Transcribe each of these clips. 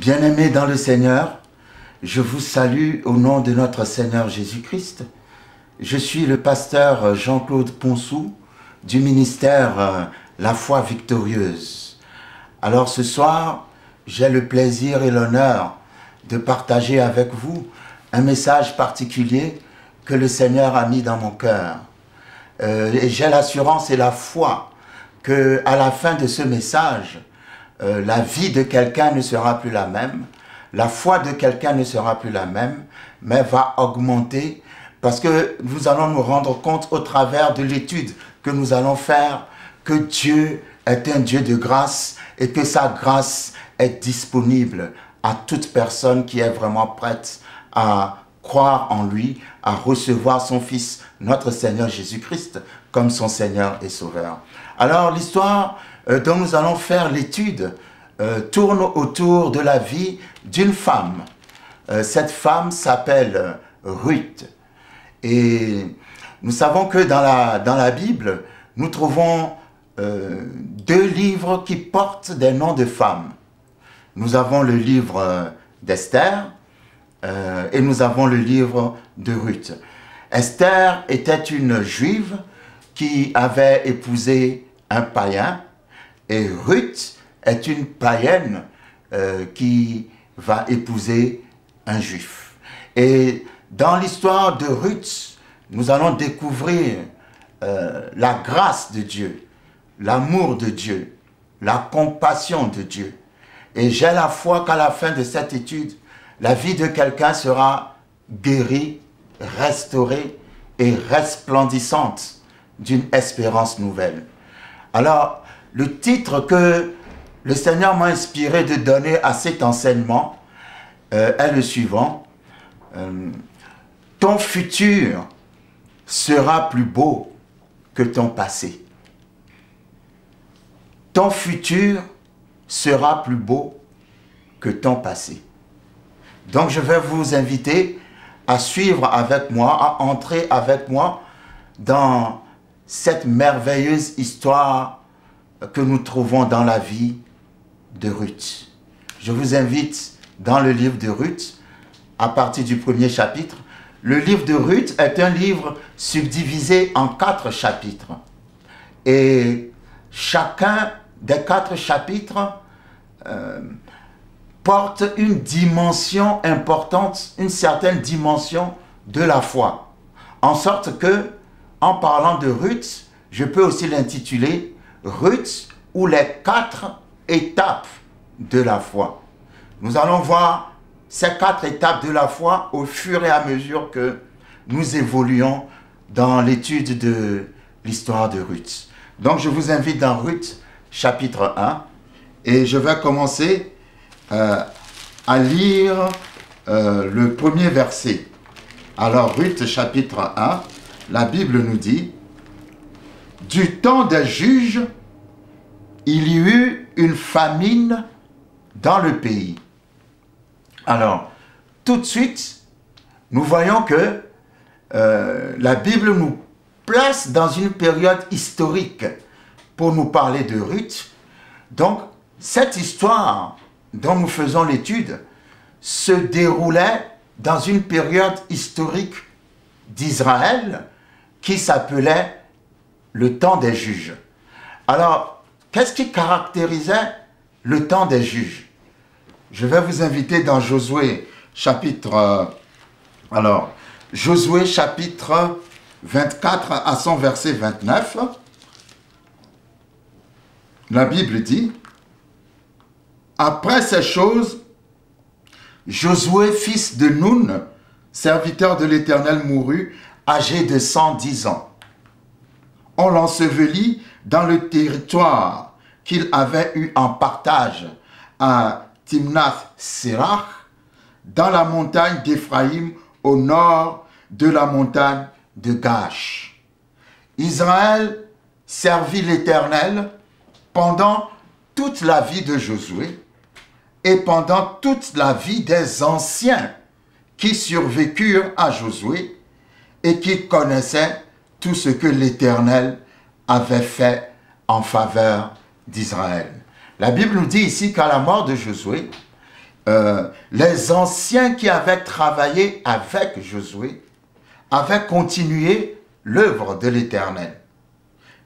Bien-aimés dans le Seigneur, je vous salue au nom de notre Seigneur Jésus-Christ. Je suis le pasteur Jean-Claude Ponsou du ministère La Foi Victorieuse. Alors ce soir, j'ai le plaisir et l'honneur de partager avec vous un message particulier que le Seigneur a mis dans mon cœur. Et j'ai l'assurance et la foi qu'à la fin de ce message, la vie de quelqu'un ne sera plus la même, la foi de quelqu'un ne sera plus la même, mais va augmenter parce que nous allons nous rendre compte au travers de l'étude que nous allons faire que Dieu est un Dieu de grâce et que sa grâce est disponible à toute personne qui est vraiment prête à croire en lui, à recevoir son Fils, notre Seigneur Jésus-Christ, comme son Seigneur et Sauveur. Alors l'histoire dont nous allons faire l'étude tourne autour de la vie d'une femme. Cette femme s'appelle Ruth. Et nous savons que dans la Bible, nous trouvons deux livres qui portent des noms de femmes. Nous avons le livre d'Esther et nous avons le livre de Ruth. Esther était une juive qui avait épousé un païen et Ruth est une païenne qui va épouser un juif. Et dans l'histoire de Ruth, nous allons découvrir la grâce de Dieu, l'amour de Dieu, la compassion de Dieu. Et j'ai la foi qu'à la fin de cette étude, la vie de quelqu'un sera guérie, restaurée et resplendissante d'une espérance nouvelle. Alors, le titre que le Seigneur m'a inspiré de donner à cet enseignement est le suivant. Ton futur sera plus beau que ton passé. Ton futur sera plus beau que ton passé. Donc je vais vous inviter à suivre avec moi, à entrer avec moi dans cette merveilleuse histoire que nous trouvons dans la vie de Ruth. Je vous invite dans le livre de Ruth, à partir du premier chapitre. Le livre de Ruth est un livre subdivisé en 4 chapitres. Et chacun des 4 chapitres porte une dimension importante, une certaine dimension de la foi. En sorte que, en parlant de Ruth, je peux aussi l'intituler Ruth ou les 4 étapes de la foi. Nous allons voir ces 4 étapes de la foi au fur et à mesure que nous évoluons dans l'étude de l'histoire de Ruth. Donc je vous invite dans Ruth chapitre 1 et je vais commencer à lire le premier verset. Alors Ruth chapitre 1, la Bible nous dit: du temps des juges, il y eut une famine dans le pays. Alors, tout de suite, nous voyons que la Bible nous place dans une période historique pour nous parler de Ruth. Donc, cette histoire dont nous faisons l'étude se déroulait dans une période historique d'Israël qui s'appelait le temps des juges. Alors, qu'est-ce qui caractérisait le temps des juges? Je vais vous inviter dans Josué chapitre, Josué chapitre 24 à son verset 29. La Bible dit: après ces choses, Josué, fils de Nun, serviteur de l'Éternel, mourut, âgé de 110 ans. On l'ensevelit dans le territoire qu'il avait eu en partage à Timnath-Sérach, dans la montagne d'Éphraïm, au nord de la montagne de Gash. Israël servit l'Éternel pendant toute la vie de Josué et pendant toute la vie des anciens qui survécurent à Josué et qui connaissaient tout ce que l'Éternel avait fait en faveur d'Israël. La Bible nous dit ici qu'à la mort de Josué, les anciens qui avaient travaillé avec Josué avaient continué l'œuvre de l'Éternel.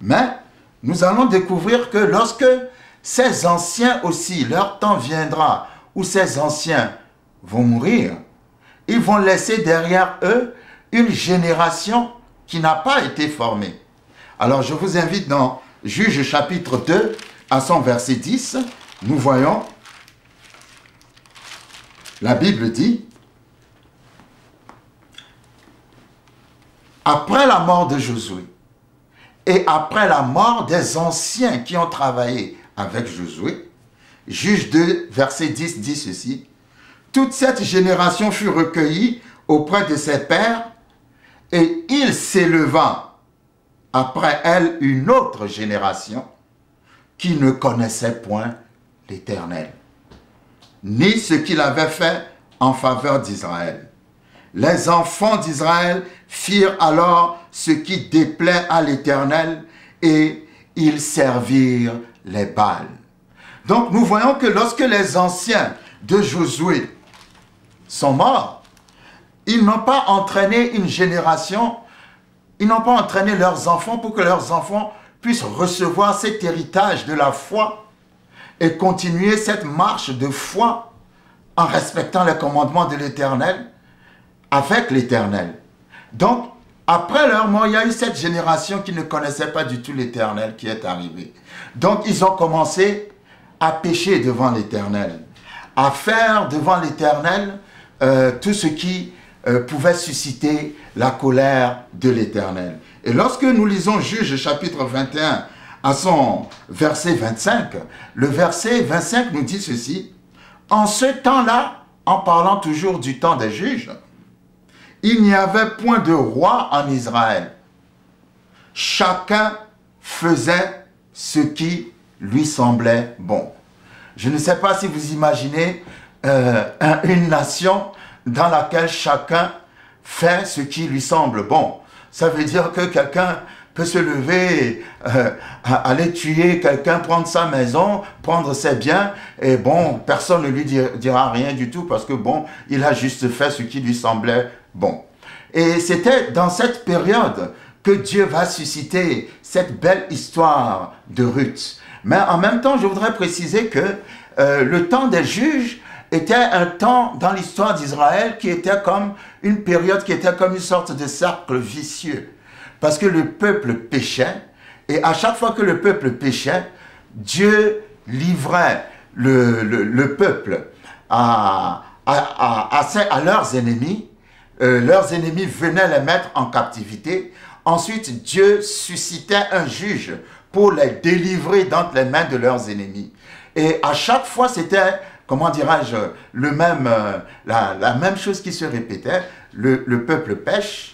Mais nous allons découvrir que lorsque ces anciens aussi, leur temps viendra où ces anciens vont mourir, ils vont laisser derrière eux une génération qui n'a pas été formée. Alors je vous invite dans Juges chapitre 2 à son verset 10, nous voyons, la Bible dit, après la mort de Josué et après la mort des anciens qui ont travaillé avec Josué, Juge 2, verset 10 dit ceci, toute cette génération fut recueillie auprès de ses pères et il s'éleva après elle une autre génération qui ne connaissait point l'Éternel, ni ce qu'il avait fait en faveur d'Israël. Les enfants d'Israël firent alors ce qui déplaît à l'Éternel et ils servirent les Baals. Donc nous voyons que lorsque les anciens de Josué sont morts, ils n'ont pas entraîné une génération, ils n'ont pas entraîné leurs enfants pour que leurs enfants puissent recevoir cet héritage de la foi et continuer cette marche de foi en respectant les commandements de l'Éternel avec l'Éternel. Donc, après leur mort, il y a eu cette génération qui ne connaissait pas du tout l'Éternel qui est arrivée. Donc, ils ont commencé à pécher devant l'Éternel, à faire devant l'Éternel tout ce qui pouvait susciter la colère de l'Éternel. Et lorsque nous lisons Juges chapitre 21 à son verset 25, le verset 25 nous dit ceci, « En ce temps-là, en parlant toujours du temps des juges, il n'y avait point de roi en Israël. Chacun faisait ce qui lui semblait bon. » Je ne sais pas si vous imaginez une nation dans laquelle chacun fait ce qui lui semble bon. Ça veut dire que quelqu'un peut se lever, aller tuer quelqu'un, prendre sa maison, prendre ses biens, et bon, personne ne lui dira rien du tout parce que bon, il a juste fait ce qui lui semblait bon. Et c'était dans cette période que Dieu va susciter cette belle histoire de Ruth. Mais en même temps, je voudrais préciser que le temps des juges était un temps dans l'histoire d'Israël qui était comme une période qui était comme une sorte de cercle vicieux. Parce que le peuple péchait, et à chaque fois que le peuple péchait, Dieu livrait le peuple à leurs ennemis. Leurs ennemis venaient les mettre en captivité. Ensuite, Dieu suscitait un juge pour les délivrer d'entre les mains de leurs ennemis. Et à chaque fois, c'était, comment dirais-je, la même chose qui se répétait. Le peuple pêche,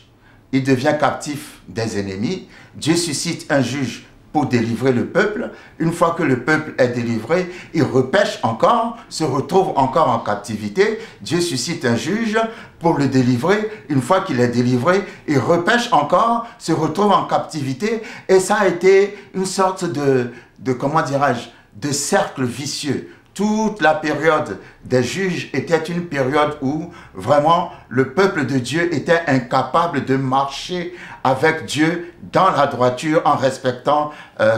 il devient captif des ennemis. Dieu suscite un juge pour délivrer le peuple. Une fois que le peuple est délivré, il repêche encore, se retrouve encore en captivité. Dieu suscite un juge pour le délivrer. Une fois qu'il est délivré, il repêche encore, se retrouve en captivité. Et ça a été une sorte de comment dirais-je, de cercle vicieux. Toute la période des juges était une période où vraiment le peuple de Dieu était incapable de marcher avec Dieu dans la droiture en respectant,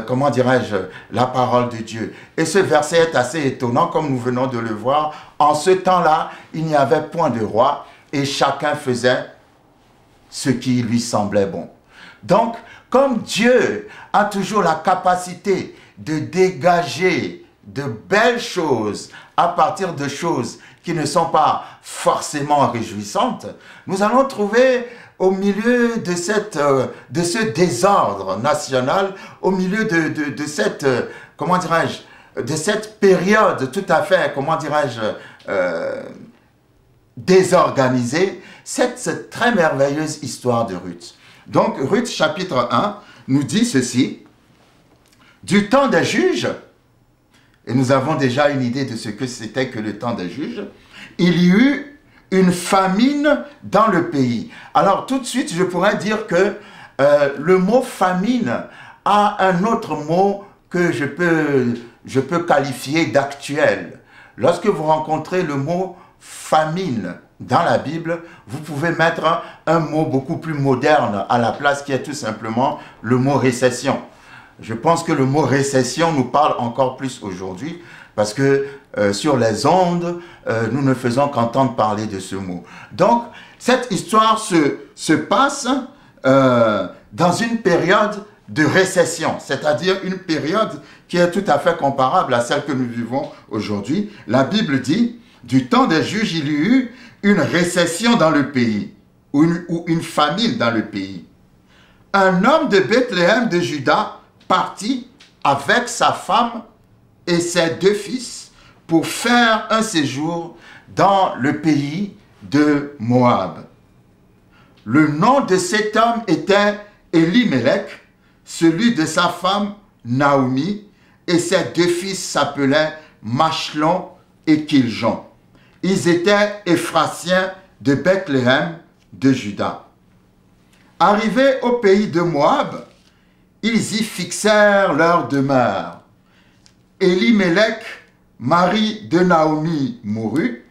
comment dirais-je, la parole de Dieu. Et ce verset est assez étonnant comme nous venons de le voir. En ce temps-là, il n'y avait point de roi et chacun faisait ce qui lui semblait bon. Donc, comme Dieu a toujours la capacité de dégager de belles choses à partir de choses qui ne sont pas forcément réjouissantes, nous allons trouver au milieu de ce désordre national, au milieu de cette, comment dirais-je, de cette période tout à fait, comment dirais-je, désorganisée, cette très merveilleuse histoire de Ruth. Donc, Ruth chapitre 1 nous dit ceci, du temps des juges, et nous avons déjà une idée de ce que c'était que le temps des juges, il y eut une famine dans le pays. Alors tout de suite, je pourrais dire que le mot famine a un autre mot que je peux qualifier d'actuel. lorsque vous rencontrez le mot famine dans la Bible, vous pouvez mettre un mot beaucoup plus moderne à la place, qui est tout simplement le mot récession. Je pense que le mot récession nous parle encore plus aujourd'hui, parce que sur les ondes, nous ne faisons qu'entendre parler de ce mot. Donc, cette histoire se passe dans une période de récession, c'est-à-dire une période qui est tout à fait comparable à celle que nous vivons aujourd'hui. La Bible dit, du temps des juges, il y eut une récession dans le pays, ou une famine dans le pays. Un homme de Bethléem de Juda partit avec sa femme et ses 2 fils pour faire un séjour dans le pays de Moab. Le nom de cet homme était Elimelech, celui de sa femme Naomi, et ses 2 fils s'appelaient Machlon et Kiljon. Ils étaient Éphratiens de Bethléem de Juda. Arrivés au pays de Moab, ils y fixèrent leur demeure. Elimelech, mari de Naomi, mourut,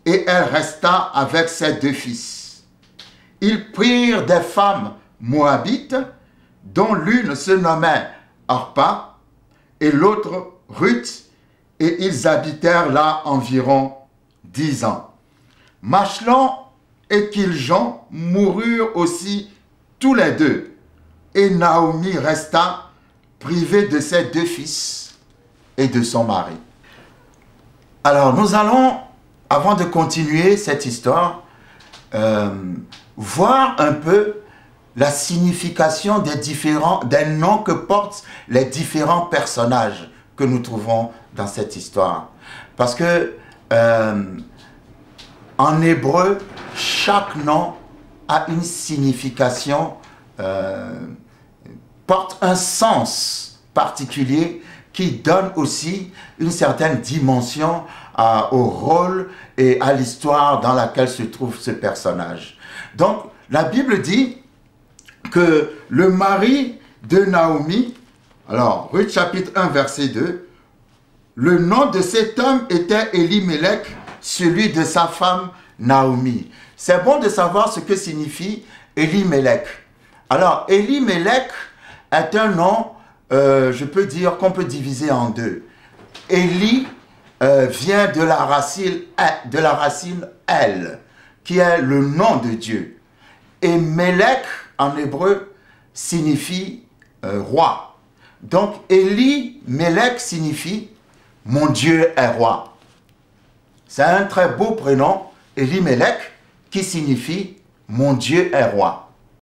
et elle resta avec ses 2 fils. Ils prirent des femmes moabites, dont l'une se nommait Orpa et l'autre Ruth, et ils habitèrent là environ 10 ans. Machlon et Kiljon moururent aussi tous les 2, et Naomi resta privée de ses 2 fils et de son mari. Alors nous allons, avant de continuer cette histoire, voir un peu la signification des noms que portent les différents personnages que nous trouvons dans cette histoire. Parce que en hébreu, chaque nom a une signification, porte un sens particulier qui donne aussi une certaine dimension au rôle et à l'histoire dans laquelle se trouve ce personnage. Donc, la Bible dit que le mari de Naomi, alors, Ruth chapitre 1, verset 2, le nom de cet homme était Elimelech, celui de sa femme Naomi. C'est bon de savoir ce que signifie Elimelech. Alors, Elimelech est un nom, je peux dire qu'on peut diviser en 2. Eli vient de la racine El, qui est le nom de Dieu. Et Melech, en hébreu, signifie roi. Donc, Elimelech signifie « Mon Dieu est roi ». C'est un très beau prénom, Elimelech, qui signifie « Mon Dieu est roi ».